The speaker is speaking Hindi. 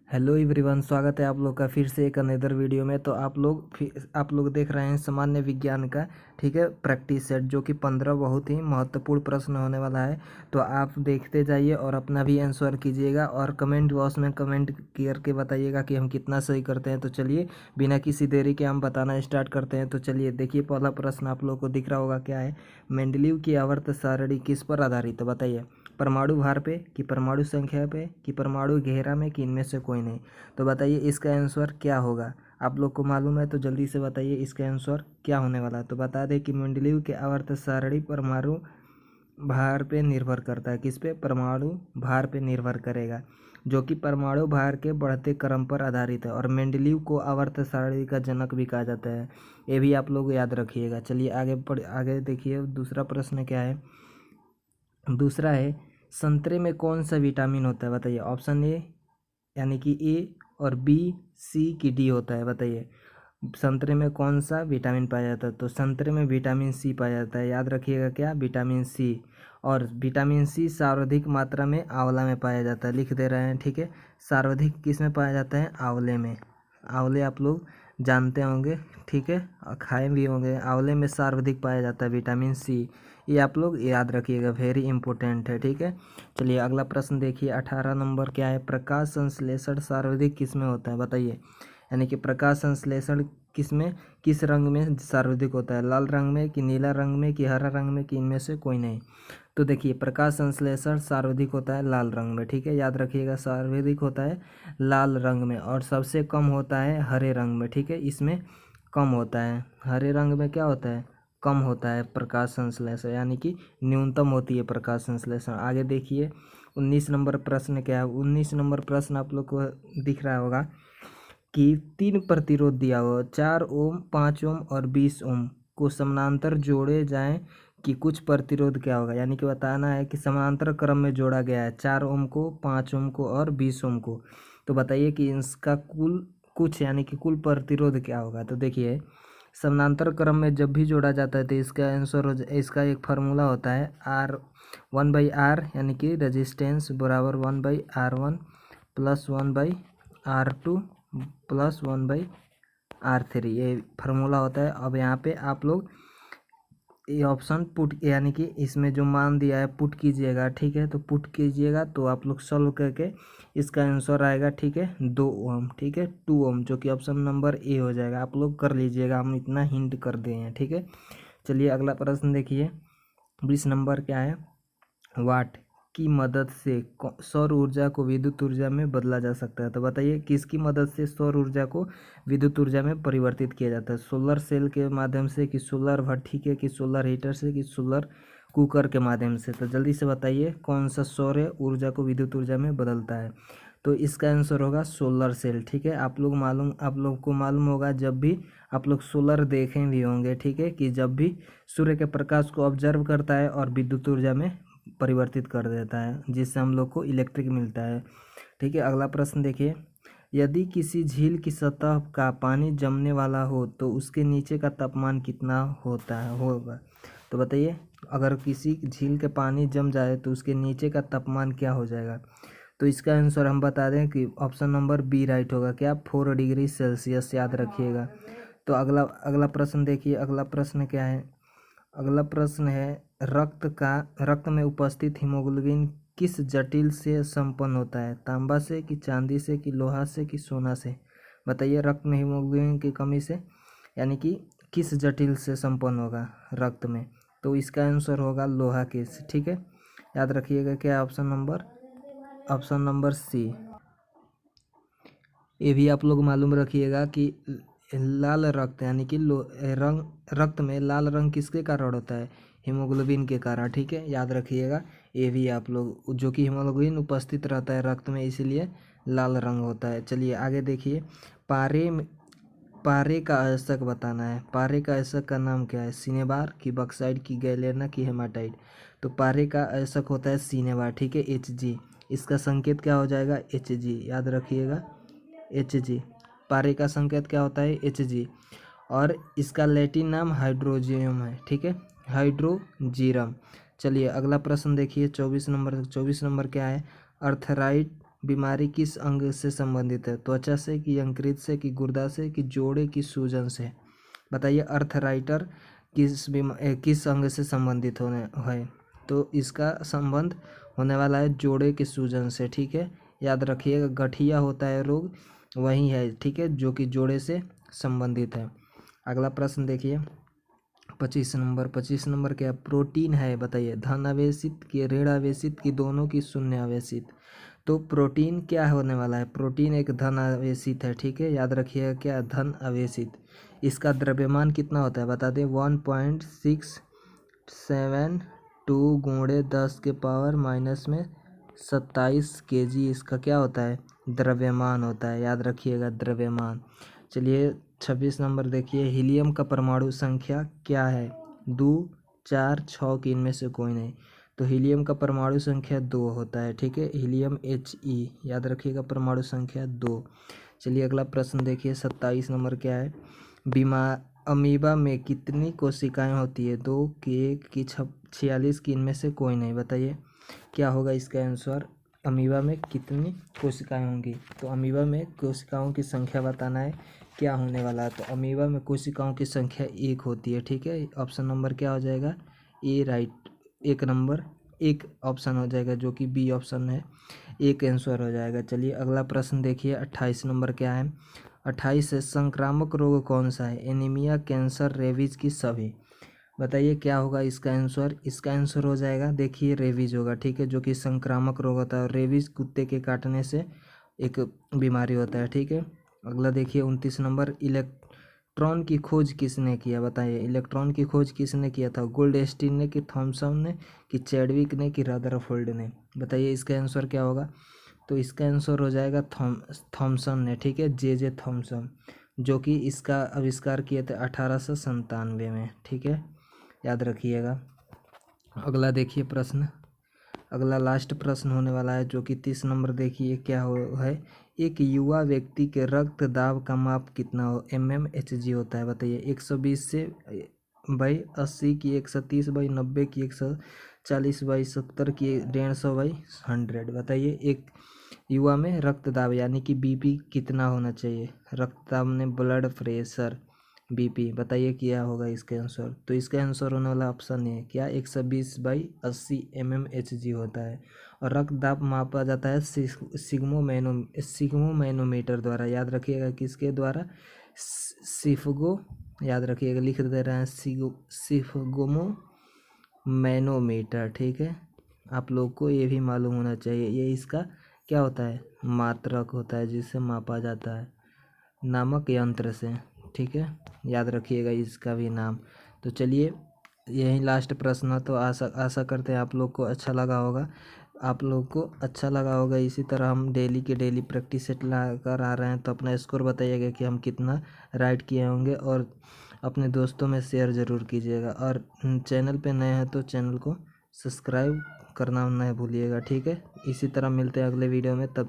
हेलो एवरीवन, स्वागत है आप लोग का फिर से एक अनदर वीडियो में। तो आप लोग देख रहे हैं सामान्य विज्ञान का, ठीक है, प्रैक्टिस सेट, जो कि 15 बहुत ही महत्वपूर्ण प्रश्न होने वाला है। तो आप देखते जाइए और अपना भी आंसर कीजिएगा और कमेंट बॉक्स में कमेंट करके बताइएगा कि हम कितना सही करते हैं। तो चलिए बिना किसी देरी के हम बताना स्टार्ट करते हैं। तो चलिए देखिए, पहला प्रश्न आप लोग को दिख रहा होगा, क्या है? मेंडलीव की आवर्त सारणी किस पर आधारित है? बताइए। परमाणु भार पे, कि परमाणु संख्या पे, कि परमाणु घेरा में, कि इनमें से कोई नहीं। तो बताइए इसका आंसर क्या होगा। आप लोग को मालूम है तो जल्दी से बताइए इसका आंसर क्या होने वाला है। तो बता दें कि मेंडलीव के आवर्त सारणी परमाणु भार पे निर्भर करता है। किस पे? परमाणु भार पे निर्भर करेगा, जो कि परमाणु भार के बढ़ते क्रम पर आधारित है। और मेंडलीव को आवर्त सारणी का जनक भी कहा जाता है। ये भी आप लोग याद रखिएगा। चलिए आगे देखिए, दूसरा प्रश्न क्या है। दूसरा है, संतरे में कौन सा विटामिन होता है? बताइए। ऑप्शन ए यानी कि ए, और बी, सी, की डी होता है। बताइए संतरे में कौन सा विटामिन पाया जाता है? तो संतरे में विटामिन सी पाया जाता है। याद रखिएगा, क्या? Vitamin C. और विटामिन सी सर्वाधिक मात्रा में आंवला में पाया जाता है। लिख दे रहे हैं, ठीक है। सर्वाधिक किस में पाया जाता है? आंवले में। आंवले आप लोग जानते होंगे, ठीक है, और खाए भी होंगे। आंवले में सर्वाधिक पाया जाता है विटामिन सी। ये आप लोग याद रखिएगा, वेरी इंपॉर्टेंट है, ठीक है। चलिए अगला प्रश्न देखिए, 18 नंबर क्या है। प्रकाश संश्लेषण सर्वाधिक किस में होता है? बताइए। यानी कि प्रकाश संश्लेषण किस में, किस रंग में सर्वाधिक होता है? लाल रंग में, कि नीला रंग में, कि हरा रंग में, कि इनमें से कोई नहीं। तो देखिए प्रकाश संश्लेषण सर्वाधिक होता है लाल रंग में, ठीक है, याद रखिएगा। सर्वाधिक होता है लाल रंग में और सबसे कम होता है हरे रंग में, ठीक है। इसमें कम होता है, हरे रंग में क्या होता है? कम होता है प्रकाश संश्लेषण, यानी कि न्यूनतम होती है प्रकाश संश्लेषण। आगे देखिए 19 नंबर प्रश्न क्या है। 19 नंबर प्रश्न आप लोग को दिख रहा होगा कि 3 प्रतिरोध दिया हुआ, 4 ओम, 5 ओम और 20 ओम को समानांतर जोड़े जाएं कि कुछ प्रतिरोध क्या होगा। यानी कि बताना है कि समानांतर क्रम में जोड़ा गया है 4 ओम को, 5 ओम को और 20 ओम को। तो बताइए कि इसका यानी कि कुल प्रतिरोध क्या होगा। तो देखिए समानांतर क्रम में जब भी जोड़ा जाता है तो इसका आंसर इसका एक फार्मूला होता है R1/R, यानी कि रेजिस्टेंस बराबर 1/R1 plus 1/R2 plus 1/R3, ये फार्मूला होता है। अब यहाँ पे आप लोग ये ऑप्शन पुट, यानी कि इसमें जो मान दिया है पुट कीजिएगा, ठीक है। तो पुट कीजिएगा तो आप लोग सॉल्व करके इसका आंसर आएगा, ठीक है, 2 ओम, ठीक है, 2 ओम, जो कि ऑप्शन नंबर ए हो जाएगा। आप लोग कर लीजिएगा, हम इतना हिंट कर दिए हैं, ठीक है। चलिए अगला प्रश्न देखिए, 20 नंबर क्या है। वाट की मदद से सौर ऊर्जा को विद्युत ऊर्जा में बदला जा सकता है। तो बताइए किसकी मदद से सौर ऊर्जा को विद्युत ऊर्जा में परिवर्तित किया जाता है? सोलर सेल के माध्यम से, कि सोलर भट्ठी के, कि सोलर हीटर से, कि सोलर कुकर के माध्यम से? तो जल्दी से बताइए कौन सा सौर ऊर्जा को विद्युत ऊर्जा में बदलता है। तो इसका आंसर होगा सोलर सेल, ठीक है। आप लोग को मालूम होगा, जब भी आप लोग सोलर देखें भी होंगे, ठीक है, कि जब भी सूर्य के प्रकाश को ऑब्जर्व करता है और विद्युत ऊर्जा में परिवर्तित कर देता है, जिससे हम लोग को इलेक्ट्रिक मिलता है, ठीक है। अगला प्रश्न देखिए, यदि किसी झील की सतह का पानी जमने वाला हो तो उसके नीचे का तापमान कितना होगा। तो बताइए अगर किसी झील के पानी जम जाए तो उसके नीचे का तापमान क्या हो जाएगा। तो इसका आंसर हम बता दें कि ऑप्शन नंबर बी राइट होगा, क्या? 4 डिग्री सेल्सियस, याद रखिएगा। तो अगला प्रश्न देखिए, अगला प्रश्न क्या है। अगला प्रश्न है, रक्त में उपस्थित हीमोग्लोबिन किस जटिल से संपन्न होता है? तांबा से, कि चांदी से, कि लोहा से, कि सोना से? बताइए रक्त में हीमोग्लोबिन की कमी से, यानी कि किस जटिल से संपन्न होगा रक्त में। तो इसका आंसर होगा लोहा के, ठीक है, याद रखिएगा। क्या? Option number C. ये भी आप लोग मालूम रखिएगा कि लाल रक्त, यानी कि रक्त में लाल रंग किसके कारण होता है? हीमोग्लोबिन के कारण, ठीक है, याद रखिएगा। ये भी आप लोग, जो कि हीमोग्लोबिन उपस्थित रहता है रक्त में, इसीलिए लाल रंग होता है। चलिए आगे देखिए, पारे का आयस्क बताना है। पारे का आयस्क का नाम क्या है? सिनेबार, की बॉक्साइट, की गैलेना, की हेमाटाइट? तो पारे का आयस्क होता है सिनेबार, ठीक है, Hg। इसका संकेत क्या हो जाएगा? Hg, याद रखिएगा, Hg। पारे का संकेत क्या होता है? Hg। और इसका लैटिन नाम हाइड्रोजियम है, ठीक है, हाइड्रोजीरम। चलिए अगला प्रश्न देखिए, 24 नंबर क्या है। अर्थराइट बीमारी किस अंग से संबंधित है? त्वचा से कि यकृत से कि गुर्दा से कि जोड़े की सूजन से? बताइए अर्थराइटर किस अंग से संबंधित होने है? तो इसका संबंध होने वाला है जोड़े के सूजन से। ठीक है, याद रखिएगा। गठिया होता है रोग, वही है, ठीक है, जो कि जोड़े से संबंधित है। अगला प्रश्न देखिए 25 नंबर क्या प्रोटीन है? बताइए धन आवेशित कि ऋण आवेशित कि दोनों की शून्य आवेशित? तो प्रोटीन क्या होने वाला है? प्रोटीन एक धन आवेशित है। ठीक है, याद रखिएगा क्या, धन आवेशित। इसका द्रव्यमान कितना होता है बता दें, 1.672 गुणे 10 के पावर माइनस में 27 kg इसका क्या होता है? द्रव्यमान होता है। याद रखिएगा द्रव्यमान। चलिए 26 नंबर देखिए, हीलियम का परमाणु संख्या क्या है? 2, 4, 6 की इनमें से कोई नहीं। तो हीलियम का परमाणु संख्या 2 होता है। ठीक है, हीलियम He, याद रखिएगा परमाणु संख्या 2। चलिए अगला प्रश्न देखिए 27 नंबर क्या है? अमीबा में कितनी कोशिकाएं होती है? 2 की 1 की 46 की इनमें से कोई नहीं। बताइए क्या होगा इसका आंसर? अमीबा में कितनी कोशिकाएं होंगी? तो अमीबा में कोशिकाओं की संख्या बताना है, क्या होने वाला है? तो अमीबा में कोशिकाओं की संख्या 1 होती है। ठीक है, ऑप्शन नंबर क्या हो जाएगा? ए राइट, 1 नंबर 1 ऑप्शन हो जाएगा, जो कि बी ऑप्शन है, एक आंसर हो जाएगा। चलिए अगला प्रश्न देखिए 28 नंबर क्या है? 28 है संक्रामक रोग कौन सा है? एनीमिया, कैंसर, रेबीज की सभी? बताइए क्या होगा इसका आंसर? इसका आंसर हो जाएगा देखिए रेबीज होगा। ठीक है, जो कि संक्रामक रोग होता है और रेबीज कुत्ते के काटने से एक बीमारी होता है। ठीक है, अगला देखिए 29 नंबर, इलेक्ट्रॉन की खोज किसने किया? बताइए इलेक्ट्रॉन की खोज किसने किया था? गोल्डस्टीन ने कि थॉमसन ने कि चैडविक ने कि रदरफोर्ड ने? बताइए इसका आंसर क्या होगा? तो इसका आंसर हो जाएगा थॉमसन ने। ठीक है, जे थॉमसन, जो कि इसका आविष्कार किए थे 1897 में। ठीक है, याद रखिएगा। अगला देखिए प्रश्न, अगला लास्ट प्रश्न होने वाला है, जो कि 30 नंबर देखिए क्या है? एक युवा व्यक्ति के रक्त दाब का माप कितना हो? mmHg होता है। बताइए 120 से बाई 80 की 130 बाई 90 की 140 बाई 70 की 150 बाई 100? बताइए एक युवा में रक्तदाब यानी कि बीपी कितना होना चाहिए? रक्तदाब में ब्लड प्रेशर, बीपी, बताइए क्या होगा इसका आंसर? तो इसका आंसर होने वाला ऑप्शन है क्या, 120/80 mmHg होता है। और रक्तदाब मापा जाता है सिग्मोमैनोमीटर द्वारा। याद रखिएगा किसके द्वारा? सिफगो, याद रखिएगा, लिख दे रहे हैं सिफगोमोमैनोमीटर। ठीक है, आप लोग को ये भी मालूम होना चाहिए, ये इसका क्या होता है? मात्रक होता है, जिससे मापा जाता है नामक यंत्र से। ठीक है, याद रखिएगा इसका भी नाम। तो चलिए यही लास्ट प्रश्न है। तो आशा करते हैं आप लोग को अच्छा लगा होगा। इसी तरह हम डेली के डेली प्रैक्टिस सेट ला कर आ रहे हैं। तो अपना स्कोर बताइएगा कि हम कितना राइट किए होंगे, और अपने दोस्तों में शेयर ज़रूर कीजिएगा। और चैनल पे नए हैं तो चैनल को सब्सक्राइब करना नहीं भूलिएगा। ठीक है, इसी तरह मिलते हैं अगले वीडियो में। तब